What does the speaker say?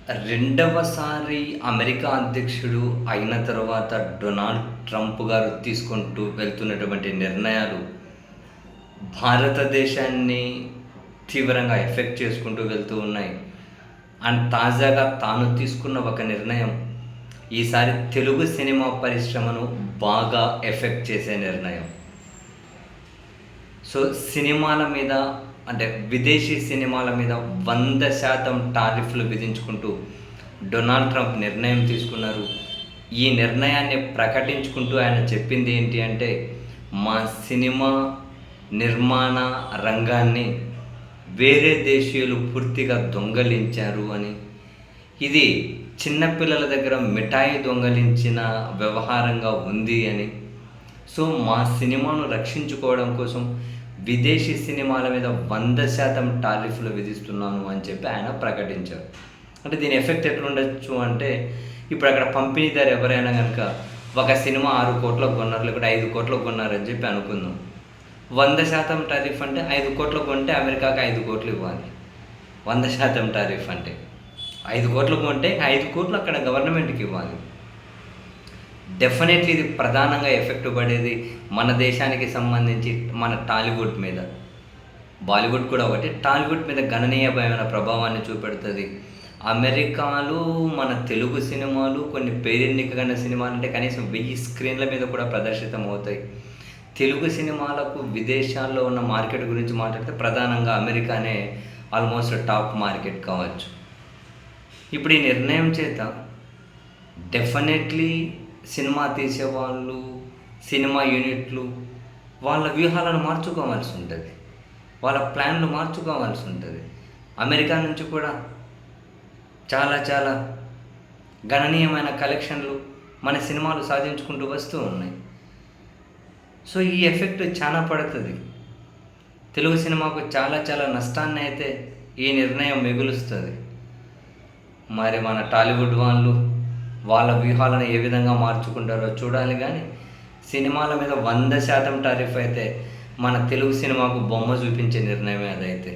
రెండవసారి అమెరికా అధ్యక్షుడు అయిన తర్వాత డొనాల్డ్ ట్రంప్ గారు తీసుకుంటూ వెళ్తున్నటువంటి నిర్ణయాలు భారతదేశాన్ని తీవ్రంగా ఎఫెక్ట్ చేసుకుంటూ వెళ్తూ ఉన్నాయి. అండ్ తాజాగా తాను తీసుకున్న ఒక నిర్ణయం ఈసారి తెలుగు సినిమా పరిశ్రమను బాగా ఎఫెక్ట్ చేసే నిర్ణయం. సో సినిమాల మీద, అంటే విదేశీ సినిమాల మీద 100% టారిఫ్లు విధించుకుంటూ డొనాల్డ్ ట్రంప్ నిర్ణయం తీసుకున్నారు. ఈ నిర్ణయాన్ని ప్రకటించుకుంటూ ఆయన చెప్పింది ఏంటి అంటే, మా సినిమా నిర్మాణ రంగాన్ని వేరే దేశీయులు పూర్తిగా దొంగలించారు అని, ఇది చిన్నపిల్లల దగ్గర మిఠాయి దొంగలించిన వ్యవహారంగా ఉంది అని, సో మా సినిమాను రక్షించుకోవడం కోసం విదేశీ సినిమాల మీద 100% టారిఫ్లు విధిస్తున్నాను అని చెప్పి ఆయన ప్రకటించారు. అంటే దీని ఎఫెక్ట్ ఎట్లా ఉండొచ్చు అంటే, ఇప్పుడు అక్కడ పంపిణీదారు ఎవరైనా కనుక ఒక సినిమా 6 కోట్లకు కొన్నారు, లేకపోతే 5 కోట్లకు కొన్నారు అని చెప్పి అనుకుందాం. 100% టారిఫ్ అంటే 5 కోట్లకు కొంటే అమెరికాకి 5 కోట్లు ఇవ్వాలి. 100% టారిఫ్ అంటే 5 కోట్లకు కొంటే 5 కోట్లు అక్కడ గవర్నమెంట్కి ఇవ్వాలి. డెఫినెట్లీ ఇది ప్రధానంగా ఎఫెక్ట్ పడేది మన దేశానికి సంబంధించి మన టాలీవుడ్ మీద. బాలీవుడ్ కూడా ఒకటి, టాలీవుడ్ మీద గణనీయమైన ప్రభావాన్ని చూపెడుతుంది. అమెరికాలో మన తెలుగు సినిమాలు, కొన్ని పేరెన్నికైన సినిమాలు అంటే కనీసం 1000 స్క్రీన్ల మీద కూడా ప్రదర్శితం అవుతాయి. తెలుగు సినిమాలకు విదేశాల్లో ఉన్న మార్కెట్ గురించి మాట్లాడితే ప్రధానంగా అమెరికానే ఆల్మోస్ట్ టాప్ మార్కెట్ కావచ్చు. ఇప్పుడు ఈ నిర్ణయం చేత డెఫినెట్లీ సినిమా తీసేవాళ్ళు, సినిమా యూనిట్లు వాళ్ళ వ్యూహాలను మార్చుకోవాల్సి ఉంటుంది, వాళ్ళ ప్లాన్లు మార్చుకోవాల్సి ఉంటుంది. అమెరికా నుంచి కూడా చాలా గణనీయమైన కలెక్షన్లు మన సినిమాలు సాధించుకుంటూ వస్తూ ఉన్నాయి. సో ఈ ఎఫెక్ట్ చాలా పడుతుంది. తెలుగు సినిమాకు చాలా నష్టాన్ని అయితే ఈ నిర్ణయం మిగులుస్తుంది. మరి మన టాలీవుడ్ వాళ్ళు వాళ్ళ వ్యూహాలను ఏ విధంగా మార్చుకుంటారో చూడాలి. కానీ సినిమాల మీద 100% టారిఫ్ అయితే మన తెలుగు సినిమాకు బొమ్మ చూపించే నిర్ణయమే అదైతే.